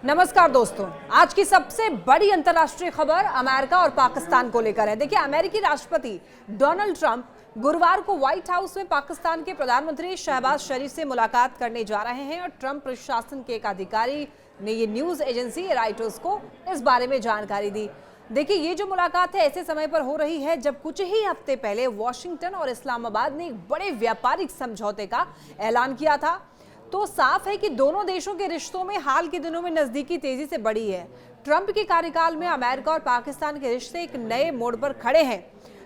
नमस्कार दोस्तों, आज की सबसे बड़ी अंतर्राष्ट्रीय खबर अमेरिका और पाकिस्तान को लेकर है। देखिए, अमेरिकी राष्ट्रपति डोनाल्ड ट्रंप गुरुवार को व्हाइट हाउस में पाकिस्तान के प्रधानमंत्री शहबाज शरीफ से मुलाकात करने जा रहे हैं और ट्रंप प्रशासन के एक अधिकारी ने ये न्यूज एजेंसी रॉयटर्स को इस बारे में जानकारी दी। देखिए, ये जो मुलाकात है ऐसे समय पर हो रही है जब कुछ ही हफ्ते पहले वॉशिंगटन और इस्लामाबाद ने एक बड़े व्यापारिक समझौते का ऐलान किया था। तो साफ है कि दोनों देशों के रिश्तों में हाल के दिनों में नजदीकी तेजी से बढ़ी है। ट्रंप के कार्यकाल में अमेरिका और पाकिस्तान के रिश्ते एक नए मोड़ पर खड़े हैं।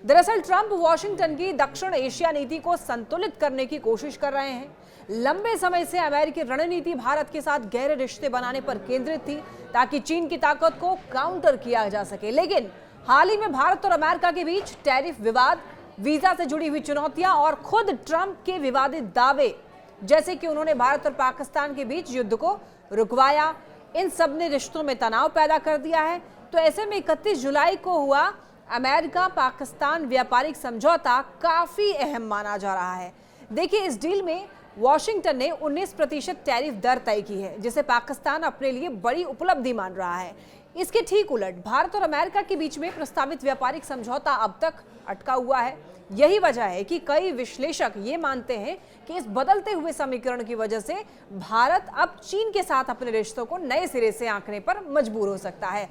दरअसल ट्रंप वॉशिंगटन की दक्षिण एशिया नीति को संतुलित करने की कोशिश कर रहे हैं। लंबे समय से अमेरिकी रणनीति भारत के साथ गहरे रिश्ते बनाने पर केंद्रित थी ताकि चीन की ताकत को काउंटर किया जा सके। लेकिन हाल ही में भारत और अमेरिका के बीच टैरिफ विवाद, वीजा से जुड़ी हुई चुनौतियां और खुद ट्रंप के विवादित दावे, जैसे कि उन्होंने भारत और पाकिस्तान के बीच युद्ध को रुकवाया, इन सब ने रिश्तों में तनाव पैदा कर दिया है। तो ऐसे में 31 जुलाई को हुआ अमेरिका पाकिस्तान व्यापारिक समझौता काफी अहम माना जा रहा है। देखिए, इस डील में वॉशिंगटन ने 19% टैरिफ दर तय की है, जिसे पाकिस्तान अपने लिए बड़ी उपलब्धि मान रहा है। इसके ठीक उलट भारत और अमेरिका के बीच में प्रस्तावित व्यापारिक समझौता अब तक अटका हुआ है। यही वजह है कि कई विश्लेषक ये मानते हैं कि इस बदलते हुए समीकरण की वजह से भारत अब चीन के साथ अपने रिश्तों को नए सिरे से आंकने पर मजबूर हो सकता है।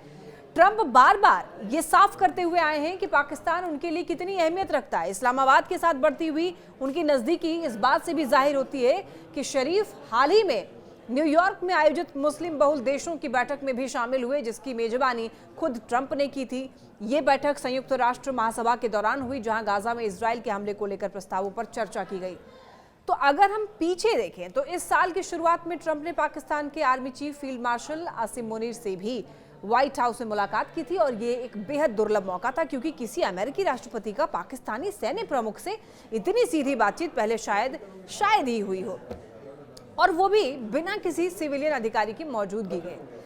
ट्रंप बार बार ये साफ करते हुए आए हैं कि पाकिस्तान उनके लिए कितनी अहमियत रखता है। इस्लामाबाद के साथ बढ़ती हुई उनकी नजदीकी इस बात से भी जाहिर होती है कि शरीफ हाल ही में न्यूयॉर्क में आयोजित मुस्लिम बहुल देशों की बैठक में भी शामिल हुए, जिसकी मेजबानी खुद ट्रंप ने की थी। ये बैठक संयुक्त राष्ट्र महासभा के दौरान हुई, जहां गाजा में इजराइल के हमले को लेकर प्रस्तावों पर चर्चा की गई। तो अगर हम पीछे देखें तो इस साल की शुरुआत में ट्रंप ने पाकिस्तान के army chief field marshal Asim Munir से भी व्हाइट हाउस में मुलाकात की थी और ये एक बेहद दुर्लभ मौका था, क्योंकि किसी अमेरिकी राष्ट्रपति का पाकिस्तानी सैन्य प्रमुख से इतनी सीधी बातचीत पहले शायद ही हुई हो, और वो भी बिना किसी सिविलियन अधिकारी की मौजूदगी के।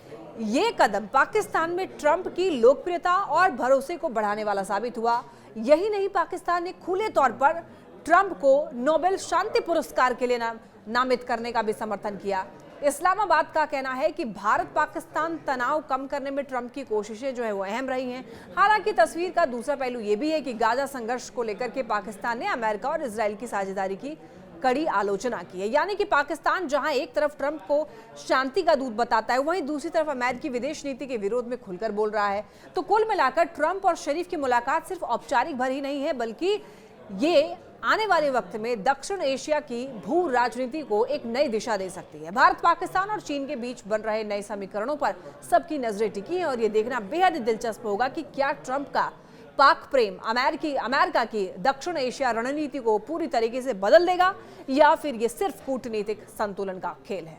ये कदम पाकिस्तान में ट्रंप की लोकप्रियता और भरोसे को बढ़ाने वाला साबित हुआ। यही नहीं, पाकिस्तान ने खुले तौर पर ट्रंप को नोबेल शांति पुरस्कार के लिए नामित करने का भी समर्थन किया। इस्लामाबाद का कहना है कि भारत पाकिस्तान तनाव कम करने में ट्रंप की कोशिशें जो है वो अहम रही हैं। हालांकि तस्वीर का दूसरा पहलू ये भी है कि गाजा संघर्ष को लेकर के पाकिस्तान ने अमेरिका और इजराइल की साझेदारी की कड़ी आलोचना की है। यानी कि पाकिस्तान जहां एक तरफ ट्रंप को शांति का दूत बताता है, वहीं दूसरी तरफ अमेरिकी विदेश नीति के विरोध में खुलकर बोल रहा है। तो कुल मिलाकर ट्रंप और शरीफ की मुलाकात सिर्फ औपचारिक भर ही नहीं है, बल्कि ये आने वाले वक्त में दक्षिण एशिया की भू राजनीति को एक नई दिशा दे सकती है। भारत, पाकिस्तान और चीन के बीच बन रहे नए समीकरणों पर सबकी नजरें टिकी हैं और ये देखना बेहद दिलचस्प होगा कि क्या ट्रंप का पाक प्रेम अमेरिका की दक्षिण एशिया रणनीति को पूरी तरीके से बदल देगा या फिर ये सिर्फ कूटनीतिक संतुलन का खेल है।